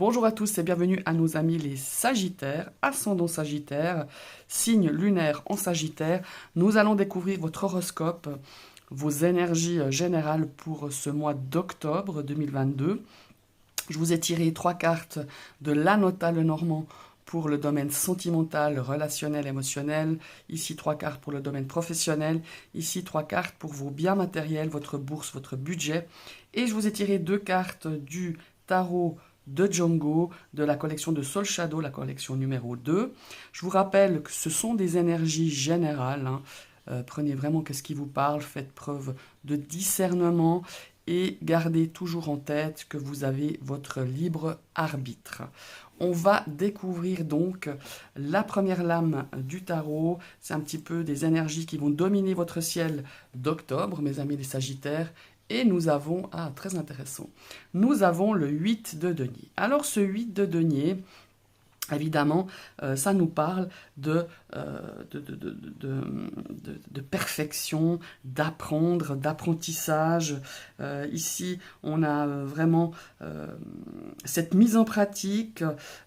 Bonjour à tous et bienvenue à nos amis les Sagittaires, ascendant Sagittaire, signe lunaire en Sagittaire. Nous allons découvrir votre horoscope, vos énergies générales pour ce mois d'octobre 2022. Je vous ai tiré 3 cartes de l'Anota Lenormand pour le domaine sentimental, relationnel, émotionnel. Ici, 3 cartes pour le domaine professionnel. Ici, 3 cartes pour vos biens matériels, votre bourse, votre budget. Et je vous ai tiré 2 cartes du tarot de Django, de la collection de Soul Shadow, la collection numéro 2. Je vous rappelle que ce sont des énergies générales. Prenez vraiment qu'est-ce qui vous parle, faites preuve de discernement et gardez toujours en tête que vous avez votre libre arbitre. On va découvrir donc la première lame du tarot. C'est un petit peu des énergies qui vont dominer votre ciel d'octobre, mes amis les Sagittaires. Et nous avons, très intéressant, nous avons le 8 de denier. Alors ce 8 de denier, évidemment, ça nous parle de perfection, d'apprendre, d'apprentissage. Ici, on a vraiment cette mise en pratique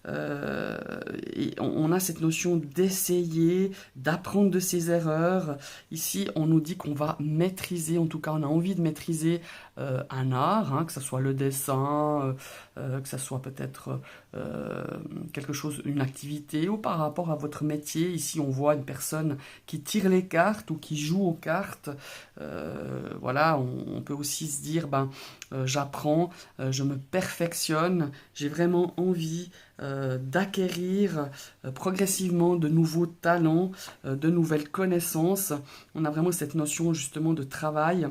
et on a cette notion d'essayer, d'apprendre de ses erreurs. Ici, on nous dit qu'on va maîtriser, en tout cas, on a envie de maîtriser un art, que ce soit le dessin, que ce soit peut-être quelque chose, une activité ou par rapport à votre métier. Ici, on voit une personne qui tire les cartes ou qui joue aux cartes. Voilà, on peut aussi se dire, j'apprends, je me perfectionne, j'ai vraiment envie d'acquérir progressivement de nouveaux talents, de nouvelles connaissances. On a vraiment cette notion justement de travail,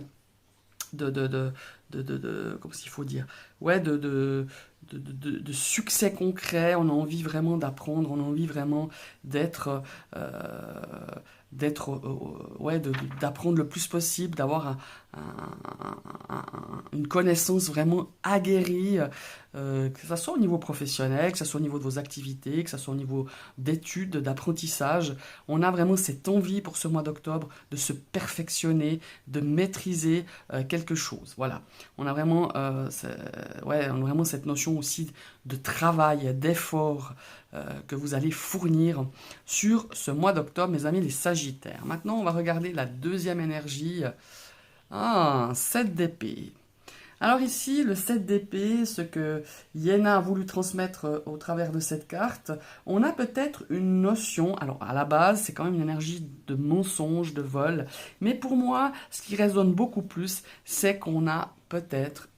comment il faut dire, ouais, de succès concret. On a envie vraiment d'apprendre, on a envie vraiment d'être, d'apprendre le plus possible, d'avoir une connaissance vraiment aguerrie, que ce soit au niveau professionnel, que ce soit au niveau de vos activités, que ce soit au niveau d'études, d'apprentissage. On a vraiment cette envie pour ce mois d'octobre de se perfectionner, de maîtriser quelque chose. Voilà, on a vraiment, on a vraiment cette notion aussi de travail, d'effort que vous allez fournir sur ce mois d'octobre, mes amis les Sagittaires. Maintenant, on va regarder la deuxième énergie. 7 d'épée. Alors ici, le 7 d'épée, ce que Yéna a voulu transmettre au travers de cette carte, on a peut-être une notion, alors à la base, c'est quand même une énergie de mensonge, de vol, mais pour moi, ce qui résonne beaucoup plus, c'est qu'on a peut-être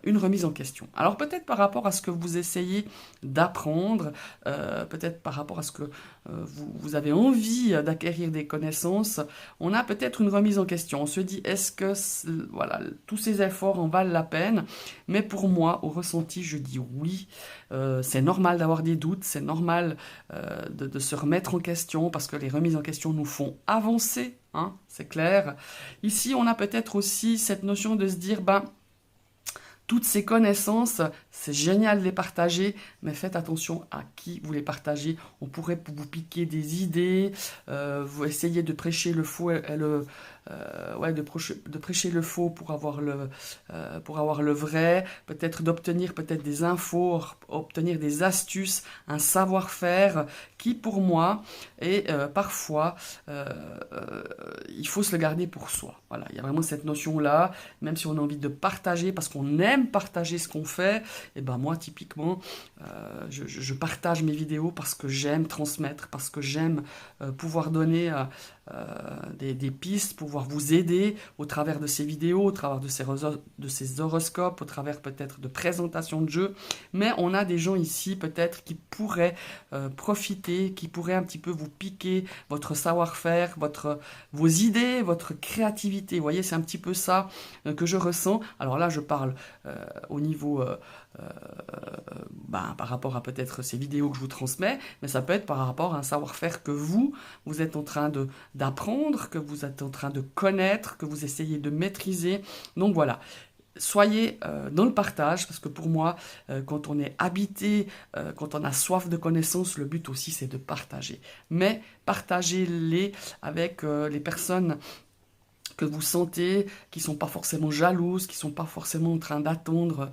une remise en question. Alors peut-être par rapport à ce que vous essayez d'apprendre, peut-être par rapport à ce que vous avez envie d'acquérir des connaissances, on a peut-être une remise en question. On se dit, est-ce que voilà, tous ces efforts en valent la peine? Mais pour moi, au ressenti, je dis oui. C'est normal d'avoir des doutes, c'est normal de se remettre en question parce que les remises en question nous font avancer. C'est clair. Ici, on a peut-être aussi cette notion de se dire, toutes ces connaissances, c'est génial de les partager, mais faites attention à qui vous les partagez. On pourrait vous piquer des idées, vous essayez de prêcher le faux et de prêcher le faux pour avoir le vrai, peut-être d'obtenir peut-être des infos, obtenir des astuces, un savoir-faire qui pour moi est parfois il faut se le garder pour soi. Voilà, il y a vraiment cette notion-là, même si on a envie de partager parce qu'on aime partager ce qu'on fait, et moi typiquement je partage mes vidéos parce que j'aime transmettre, parce que j'aime pouvoir donner des pistes, pouvoir vous aider au travers de ces vidéos, au travers de ces horoscopes, au travers peut-être de présentations de jeux. Mais on a des gens ici peut-être qui pourraient profiter, qui pourraient un petit peu vous piquer votre savoir-faire, vos idées, votre créativité. Vous voyez, c'est un petit peu ça que je ressens. Alors là, je parle au niveau par rapport à peut-être ces vidéos que je vous transmets, mais ça peut être par rapport à un savoir-faire que vous êtes en train d'apprendre, que vous êtes en train de connaître, que vous essayez de maîtriser. Donc voilà, soyez dans le partage, parce que pour moi, quand on est habité, quand on a soif de connaissances, le but aussi c'est de partager. Mais partagez-les avec les personnes que vous sentez, qui ne sont pas forcément jalouses, qui ne sont pas forcément en train d'attendre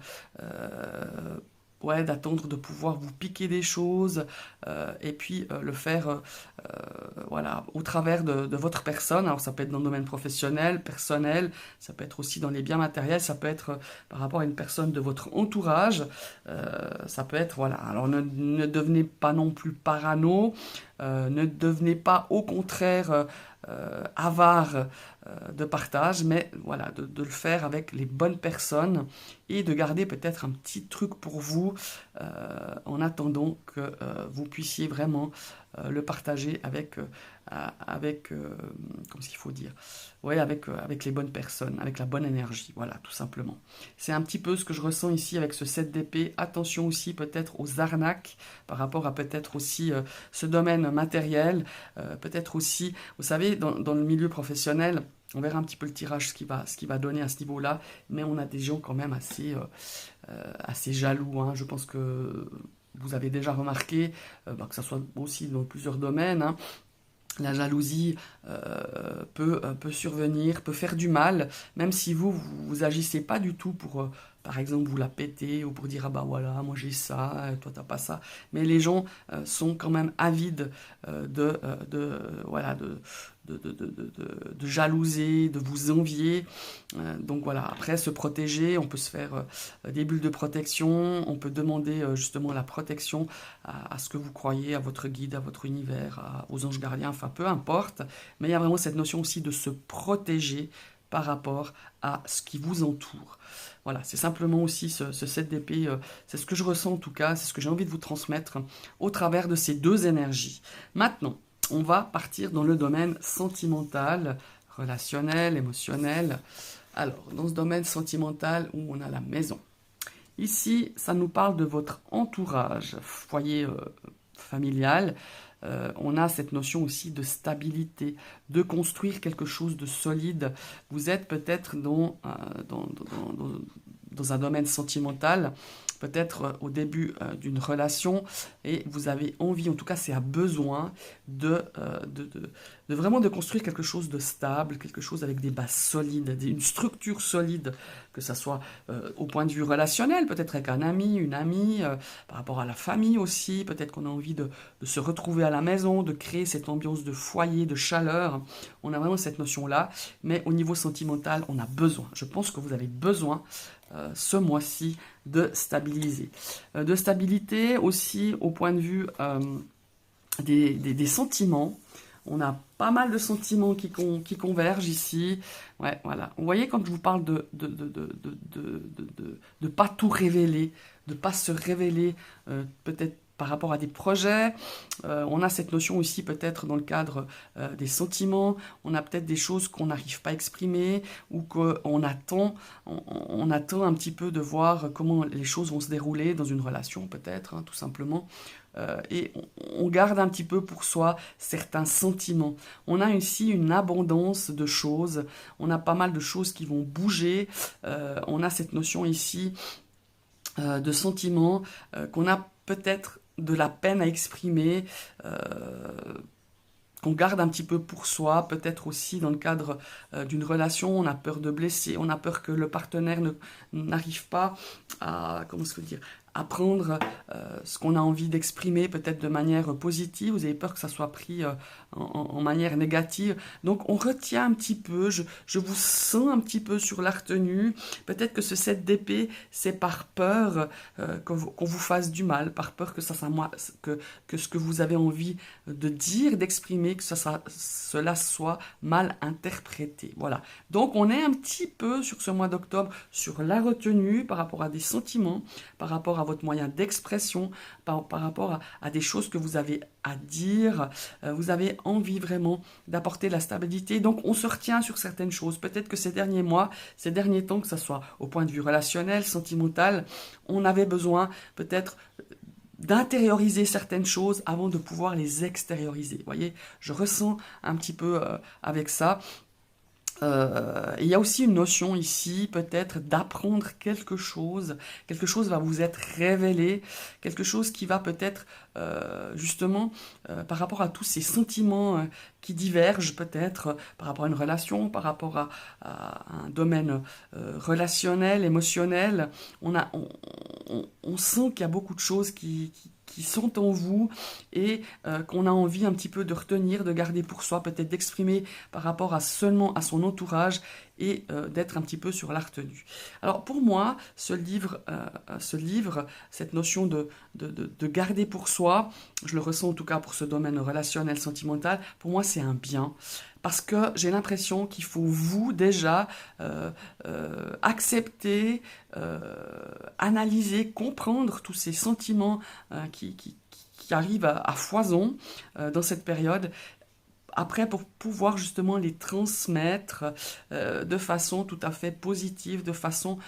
ouais, d'attendre de pouvoir vous piquer des choses et puis le faire voilà, au travers de votre personne. Alors ça peut être dans le domaine professionnel, personnel, ça peut être aussi dans les biens matériels, ça peut être par rapport à une personne de votre entourage, ça peut être, voilà. Alors ne devenez pas non plus parano, ne devenez pas au contraire avare de partage, mais voilà, de le faire avec les bonnes personnes et de garder peut-être un petit truc pour vous en attendant que vous puissiez vraiment le partager avec comment est-ce qu'il faut dire? Ouais, avec les bonnes personnes, avec la bonne énergie, voilà, tout simplement. C'est un petit peu ce que je ressens ici avec ce 7 d'épée. Attention aussi peut-être aux arnaques par rapport à peut-être aussi ce domaine matériel, peut-être aussi, vous savez, dans le milieu professionnel, on verra un petit peu le tirage, ce qui va donner à ce niveau-là, mais on a des gens quand même assez jaloux, hein. Je pense que vous avez déjà remarqué, que ce soit aussi dans plusieurs domaines, hein, la jalousie peut survenir, peut faire du mal, même si vous agissez pas du tout pour, par exemple, vous la péter ou pour dire ah bah voilà, moi j'ai ça, toi t'as pas ça. Mais les gens sont quand même avides voilà, de jalouser, de vous envier. Donc voilà, après se protéger, on peut se faire des bulles de protection, on peut demander justement la protection à ce que vous croyez, à votre guide, à votre univers, aux anges gardiens, enfin peu importe. Mais il y a vraiment cette notion aussi de se protéger par rapport à ce qui vous entoure. Voilà, c'est simplement aussi ce 7 d'épée, c'est ce que je ressens en tout cas, c'est ce que j'ai envie de vous transmettre au travers de ces deux énergies. Maintenant, on va partir dans le domaine sentimental, relationnel, émotionnel. Alors, dans ce domaine sentimental où on a la maison. Ici, ça nous parle de votre entourage, foyer familial. On a cette notion aussi de stabilité, de construire quelque chose de solide. Vous êtes peut-être dans un domaine sentimental, peut-être au début d'une relation, et vous avez envie, en tout cas c'est un besoin, de vraiment de construire quelque chose de stable, quelque chose avec des bases solides, une structure solide, que ce soit au point de vue relationnel, peut-être avec un ami, une amie, par rapport à la famille aussi, peut-être qu'on a envie de se retrouver à la maison, de créer cette ambiance de foyer, de chaleur. On a vraiment cette notion-là, mais au niveau sentimental, on a besoin. Je pense que vous avez besoin ce mois-ci de stabiliser. De stabilité aussi au point de vue des sentiments. On a pas mal de sentiments qui convergent ici. Ouais, voilà. Vous voyez, quand je vous parle de pas tout révéler, de pas se révéler, peut-être par rapport à des projets, on a cette notion aussi peut-être dans le cadre des sentiments, on a peut-être des choses qu'on n'arrive pas à exprimer ou qu'on attend, on attend un petit peu de voir comment les choses vont se dérouler dans une relation peut-être, hein, tout simplement. Et on garde un petit peu pour soi certains sentiments. On a ici une abondance de choses, on a pas mal de choses qui vont bouger, on a cette notion ici de sentiments qu'on a peut-être de la peine à exprimer, qu'on garde un petit peu pour soi, peut-être aussi dans le cadre d'une relation, on a peur de blesser, on a peur que le partenaire n'arrive pas à, comment se dire, à prendre ce qu'on a envie d'exprimer peut-être de manière positive, vous avez peur que ça soit pris en manière négative, donc on retient un petit peu, je vous sens un petit peu sur la retenue, peut-être que ce 7 d'épée, c'est par peur qu'on vous fasse du mal, par peur que que ce que vous avez envie de dire, d'exprimer, que cela soit mal interprété, voilà. Donc on est un petit peu sur ce mois d'octobre, sur la retenue par rapport à des sentiments, par rapport à votre moyen d'expression, par rapport à des choses que vous avez à dire, vous avez envie vraiment d'apporter la stabilité, donc on se retient sur certaines choses, peut-être que ces derniers mois, ces derniers temps, que ce soit au point de vue relationnel, sentimental, on avait besoin peut-être d'intérioriser certaines choses avant de pouvoir les extérioriser, vous voyez, je ressens un petit peu avec ça. Il y a aussi une notion ici, peut-être, d'apprendre quelque chose va vous être révélé, quelque chose qui va peut-être, justement, par rapport à tous ces sentiments qui divergent, peut-être, par rapport à une relation, par rapport à un domaine relationnel, émotionnel, on sent qu'il y a beaucoup de choses qui sont en vous et qu'on a envie un petit peu de retenir, de garder pour soi, peut-être d'exprimer par rapport à seulement à son entourage et d'être un petit peu sur la retenue. Alors pour moi, ce livre, cette notion de garder pour soi, je le ressens en tout cas pour ce domaine relationnel, sentimental, pour moi c'est un bien. Parce que j'ai l'impression qu'il faut vous déjà accepter, analyser, comprendre tous ces sentiments qui arrivent à foison dans cette période après, pour pouvoir justement les transmettre de façon tout à fait positive, de façon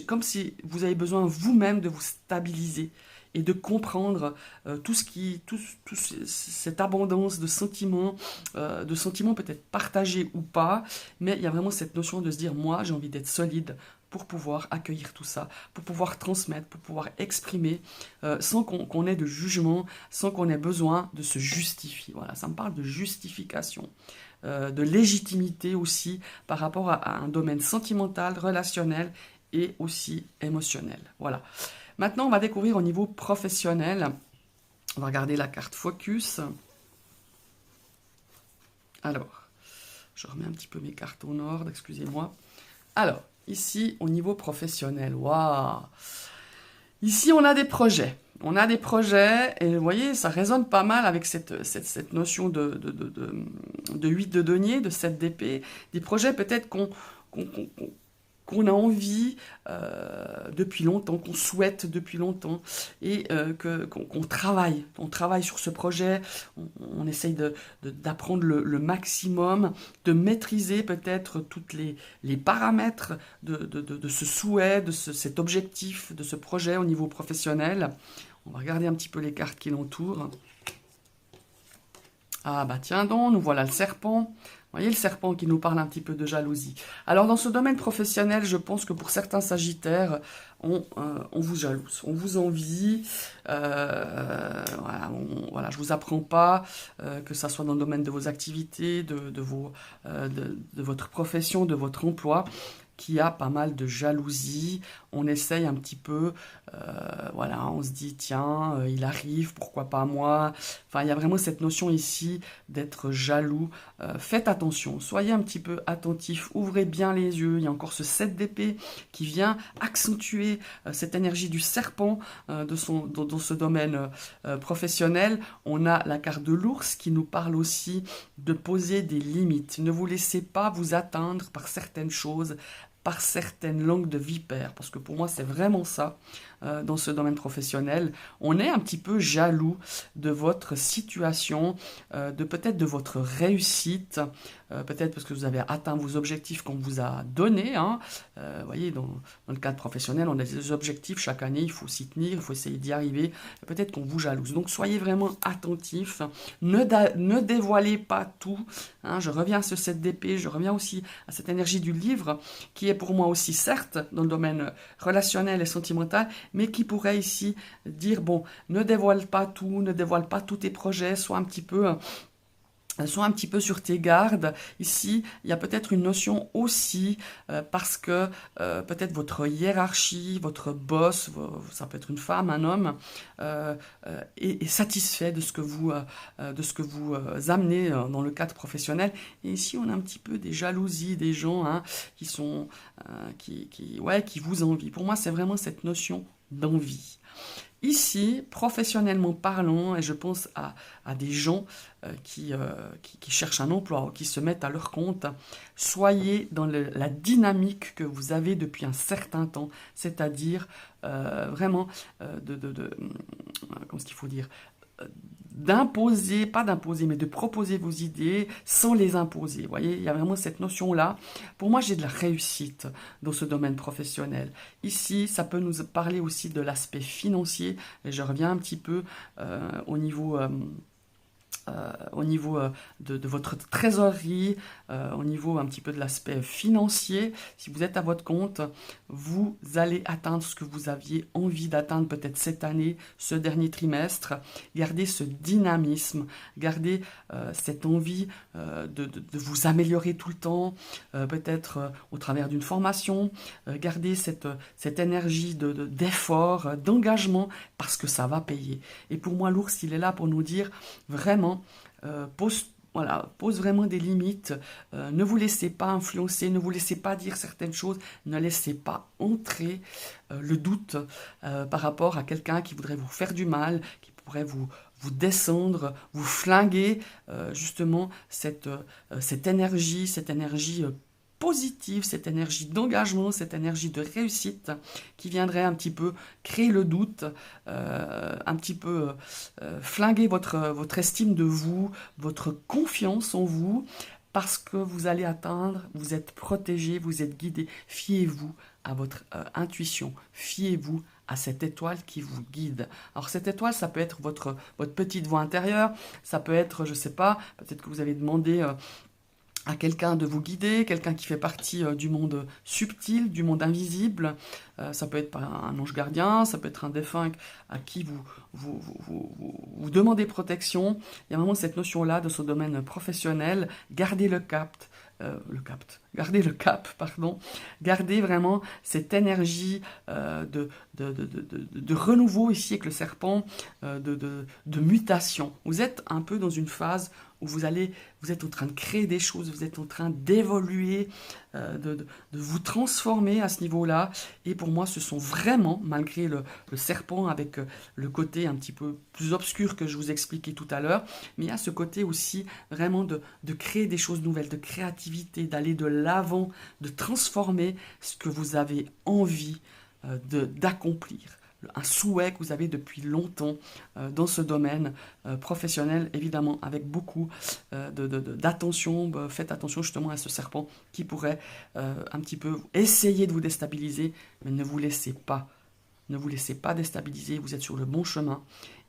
comme si vous avez besoin vous-même de vous stabiliser et de comprendre cette abondance de sentiments peut-être partagés ou pas, mais il y a vraiment cette notion de se dire, moi j'ai envie d'être solide pour pouvoir accueillir tout ça, pour pouvoir transmettre, pour pouvoir exprimer, sans qu'on ait de jugement, sans qu'on ait besoin de se justifier. Voilà, ça me parle de justification, de légitimité aussi par rapport à un domaine sentimental, relationnel et aussi émotionnel. Voilà. Maintenant, on va découvrir au niveau professionnel. On va regarder la carte Focus. Alors, je remets un petit peu mes cartes en ordre, excusez-moi. Alors, ici, au niveau professionnel, waouh! Ici, on a des projets. On a des projets, et vous voyez, ça résonne pas mal avec cette notion de 8 de denier, de 7 d'épée. Des projets peut-être qu'on a envie depuis longtemps, qu'on souhaite depuis longtemps, et qu'on travaille. On travaille sur ce projet, on essaye d'apprendre le maximum, de maîtriser peut-être tous les paramètres de ce souhait, cet objectif, de ce projet au niveau professionnel. On va regarder un petit peu les cartes qui l'entourent. Ah bah tiens donc, nous voilà le serpent. Vous voyez le serpent qui nous parle un petit peu de jalousie. Alors dans ce domaine professionnel, je pense que pour certains sagittaires, on vous jalouse, on vous envie. Voilà, je vous apprends pas que ça soit dans le domaine de vos activités, de votre profession, de votre emploi, qu'il y a pas mal de jalousie. On essaye un petit peu, voilà, on se dit tiens, il arrive, pourquoi pas moi. Enfin, il y a vraiment cette notion ici d'être jaloux. Faites attention, soyez un petit peu attentif, ouvrez bien les yeux. Il y a encore ce 7 d'épée qui vient accentuer cette énergie du serpent dans ce domaine professionnel. On a la carte de l'ours qui nous parle aussi de poser des limites. Ne vous laissez pas vous atteindre par certaines choses, par certaines langues de vipère, parce que pour moi c'est vraiment ça dans ce domaine professionnel. On est un petit peu jaloux de votre situation, peut-être de votre réussite, peut-être parce que vous avez atteint vos objectifs qu'on vous a donnés. Hein. Vous voyez, dans le cadre professionnel, on a des objectifs chaque année, il faut s'y tenir, il faut essayer d'y arriver. Peut-être qu'on vous jalouse. Donc soyez vraiment attentifs, ne dévoilez pas tout. Hein. Je reviens à ce 7 d'épée, je reviens aussi à cette énergie du livre, qui est pour moi aussi, certes, dans le domaine relationnel et sentimental, mais qui pourrait ici dire, bon, ne dévoile pas tout, ne dévoile pas tous tes projets, sois un petit peu sur tes gardes. Ici, il y a peut-être une notion aussi, parce que peut-être votre hiérarchie, votre boss, ça peut être une femme, un homme, est satisfait de ce que vous amenez dans le cadre professionnel. Et ici, on a un petit peu des jalousies des gens qui vous envient. Pour moi, c'est vraiment cette notion d'envie. Ici, professionnellement parlant, et je pense à des gens qui cherchent un emploi ou qui se mettent à leur compte, soyez dans la dynamique que vous avez depuis un certain temps, c'est-à-dire vraiment comment est-ce qu'il faut dire, d'imposer, pas d'imposer, mais de proposer vos idées sans les imposer. Vous voyez, il y a vraiment cette notion-là. Pour moi, j'ai de la réussite dans ce domaine professionnel. Ici, ça peut nous parler aussi de l'aspect financier, et je reviens un petit peu au niveau au niveau de votre trésorerie, au niveau un petit peu de l'aspect financier. Si vous êtes à votre compte, vous allez atteindre ce que vous aviez envie d'atteindre peut-être cette année, ce dernier trimestre. Gardez ce dynamisme, gardez cette envie de vous améliorer tout le temps, peut-être au travers d'une formation. Gardez cette énergie d'effort, d'engagement, parce que ça va payer. Et pour moi, l'ours, il est là pour nous dire vraiment, pose vraiment des limites, ne vous laissez pas influencer, ne vous laissez pas dire certaines choses, ne laissez pas entrer le doute par rapport à quelqu'un qui voudrait vous faire du mal, qui pourrait vous descendre, vous flinguer, justement cette énergie, positive, cette énergie d'engagement, cette énergie de réussite qui viendrait un petit peu créer le doute, un petit peu flinguer votre estime de vous, votre confiance en vous, parce que vous allez atteindre, vous êtes protégé, vous êtes guidé. Fiez-vous à votre intuition, fiez-vous à cette étoile qui vous guide. Alors cette étoile, ça peut être votre petite voix intérieure, ça peut être, je sais pas, peut-être que vous avez demandé à quelqu'un de vous guider, quelqu'un qui fait partie du monde subtil, du monde invisible. Ça peut être un ange gardien, ça peut être un défunt à qui vous demandez protection. Il y a vraiment cette notion-là de ce domaine professionnel. Gardez le cap, gardez le cap, pardon. Gardez vraiment cette énergie de renouveau ici avec le serpent, de mutation. Vous êtes un peu dans une phase où vous êtes en train de créer des choses, vous êtes en train d'évoluer, de vous transformer à ce niveau-là. Et pour moi, ce sont vraiment, malgré le serpent avec le côté un petit peu plus obscur que je vous expliquais tout à l'heure, mais il y a ce côté aussi vraiment de créer des choses nouvelles, de créativité, d'aller de l'avant, de transformer ce que vous avez envie d'accomplir. Un souhait que vous avez depuis longtemps dans ce domaine professionnel, évidemment, avec beaucoup d'attention. Faites attention justement à ce serpent qui pourrait un petit peu essayer de vous déstabiliser, mais ne vous laissez pas. Ne vous laissez pas déstabiliser, vous êtes sur le bon chemin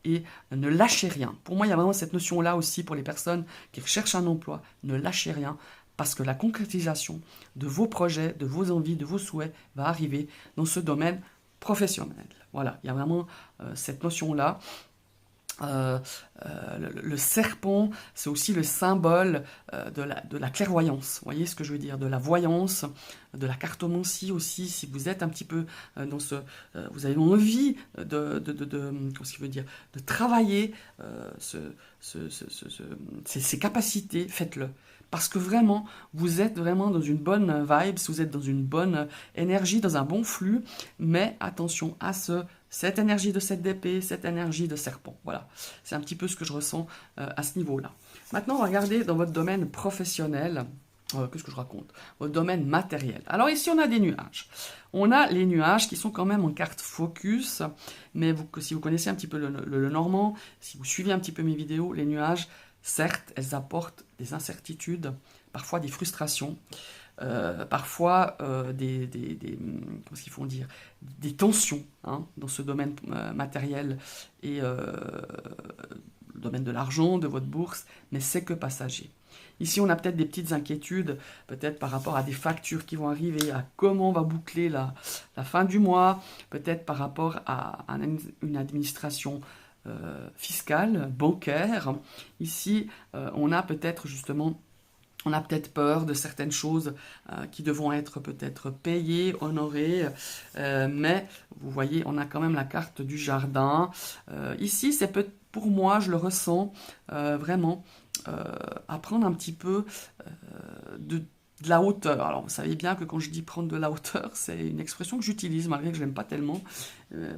et ne lâchez rien. Pour moi, il y a vraiment cette notion-là aussi pour les personnes qui recherchent un emploi. Ne lâchez rien parce que la concrétisation de vos projets, de vos envies, de vos souhaits va arriver dans ce domaine professionnel. Voilà, il y a vraiment cette notion-là. Le serpent, c'est aussi le symbole de la clairvoyance. Vous voyez ce que je veux dire? De la voyance, de la cartomancie aussi. Si vous êtes un petit peu dans vous avez envie qu'est-ce qu'il veut dire? De travailler ces capacités, faites-le. Parce que vraiment, vous êtes vraiment dans une bonne vibe, vous êtes dans une bonne énergie, dans un bon flux, mais attention à cette énergie de cette d'épée, cette énergie de serpent. Voilà, c'est un petit peu ce que je ressens à ce niveau-là. Maintenant, on va regarder dans votre domaine professionnel, qu'est-ce que je raconte? Votre domaine matériel. Alors ici, on a des nuages. On a les nuages qui sont quand même en carte focus, mais si vous connaissez un petit peu le normand, si vous suivez un petit peu mes vidéos, les nuages, certes, elles apportent des incertitudes, parfois des frustrations, parfois qu'est-ce qu'il faut dire, des tensions dans ce domaine matériel et le domaine de l'argent, de votre bourse, mais c'est que passager. Ici, on a peut-être des petites inquiétudes, peut-être par rapport à des factures qui vont arriver, à comment on va boucler la fin du mois, peut-être par rapport à une administration fiscale, bancaire. Ici, on a peut-être peur de certaines choses qui devront être peut-être payées, honorées, mais vous voyez, on a quand même la carte du jardin. Ici, pour moi, je le ressens vraiment, à prendre un petit peu de la hauteur. Alors, vous savez bien que quand je dis prendre de la hauteur, c'est une expression que j'utilise, malgré que je n'aime pas tellement,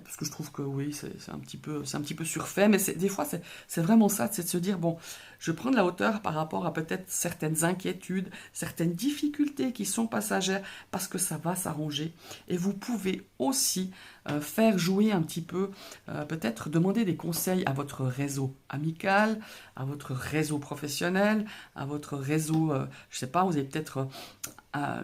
parce que je trouve que oui, c'est un petit peu surfait, mais des fois, c'est vraiment ça, c'est de se dire, bon, je prends de la hauteur par rapport à peut-être certaines inquiétudes, certaines difficultés qui sont passagères, parce que ça va s'arranger. Et vous pouvez aussi faire jouer un petit peu, peut-être demander des conseils à votre réseau amical, à votre réseau professionnel, à votre réseau, je sais pas, vous avez peut-être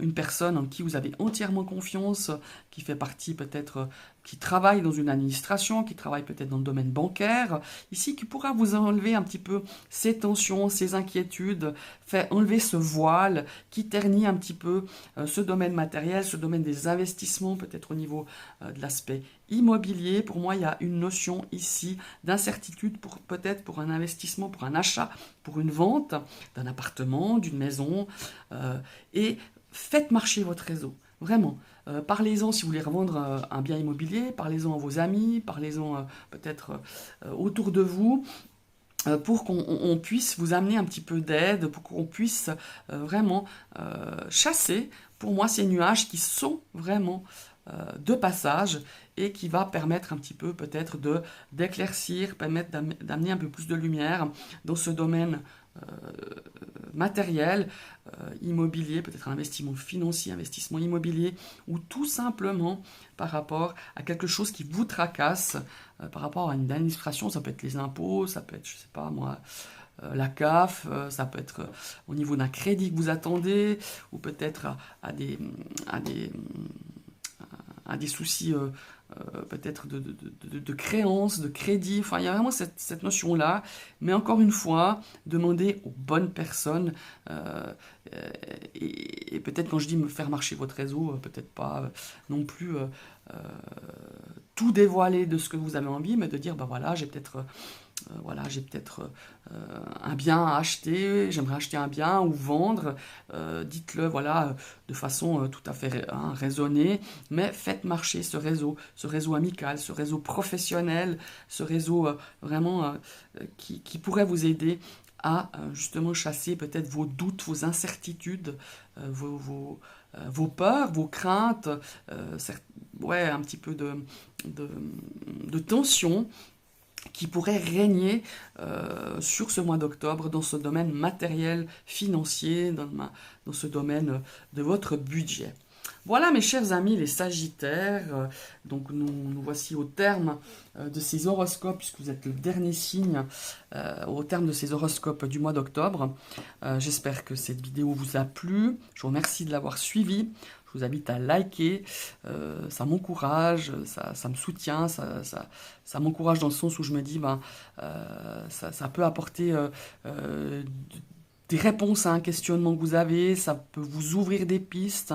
une personne en qui vous avez entièrement confiance, qui fait partie peut-être, qui travaille dans une administration, qui travaille peut-être dans le domaine bancaire, ici, qui pourra vous enlever un petit peu ces tensions, ces inquiétudes, fait enlever ce voile qui ternit un petit peu ce domaine matériel, ce domaine des investissements, peut-être au niveau de l'aspect immobilier. Pour moi, il y a une notion ici d'incertitude, peut-être pour un investissement, pour un achat, pour une vente d'un appartement, d'une maison, et faites marcher votre réseau, vraiment. Parlez-en si vous voulez revendre un bien immobilier, parlez-en à vos amis, parlez-en peut-être autour de vous, pour qu'on puisse vous amener un petit peu d'aide, pour qu'on puisse vraiment chasser, pour moi, ces nuages qui sont vraiment de passage et qui va permettre un petit peu peut-être d'éclaircir, permettre d'amener un peu plus de lumière dans ce domaine matériel, immobilier, peut-être un investissement financier, investissement immobilier, ou tout simplement par rapport à quelque chose qui vous tracasse, par rapport à une administration, ça peut être les impôts, ça peut être, je sais pas moi, la CAF, ça peut être au niveau d'un crédit que vous attendez, ou peut-être à des soucis peut-être de créance, de crédit. Enfin, il y a vraiment cette notion-là. Mais encore une fois, demandez aux bonnes personnes. Et peut-être quand je dis me faire marcher votre réseau, peut-être pas non plus tout dévoiler de ce que vous avez envie, mais de dire, ben voilà, j'ai peut-être un bien à acheter, j'aimerais acheter un bien ou vendre, dites-le voilà, de façon tout à fait raisonnée, mais faites marcher ce réseau amical, ce réseau professionnel, ce réseau vraiment qui pourrait vous aider à justement chasser peut-être vos doutes, vos incertitudes, vos peurs, vos craintes, ouais, un petit peu de tension qui pourrait régner sur ce mois d'octobre dans ce domaine matériel, financier, dans ce domaine de votre budget. Voilà mes chers amis les Sagittaires, donc nous voici au terme de ces horoscopes, puisque vous êtes le dernier signe au terme de ces horoscopes du mois d'octobre. J'espère que cette vidéo vous a plu, je vous remercie de l'avoir suivi. Je vous invite à liker, ça m'encourage, ça me soutient, ça m'encourage dans le sens où je me dis, ça peut apporter des réponses à un questionnement que vous avez, ça peut vous ouvrir des pistes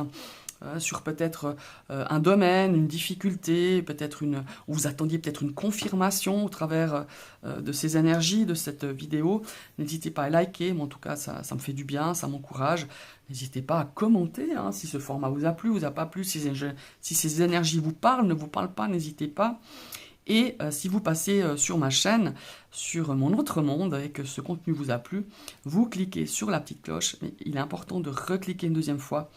sur peut-être un domaine, une difficulté, peut-être où vous attendiez peut-être une confirmation au travers de ces énergies, de cette vidéo. N'hésitez pas à liker, mais en tout cas ça me fait du bien, ça m'encourage. N'hésitez pas à commenter si ce format vous a plu, vous a pas plu, si ces énergies vous parlent, ne vous parlent pas, n'hésitez pas. Et si vous passez sur ma chaîne, sur mon autre monde, et que ce contenu vous a plu, vous cliquez sur la petite cloche, mais il est important de recliquer une deuxième fois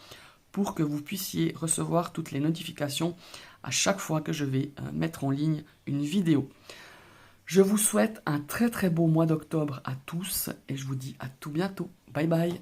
pour que vous puissiez recevoir toutes les notifications à chaque fois que je vais mettre en ligne une vidéo. Je vous souhaite un très très beau mois d'octobre à tous et je vous dis à tout bientôt. Bye bye.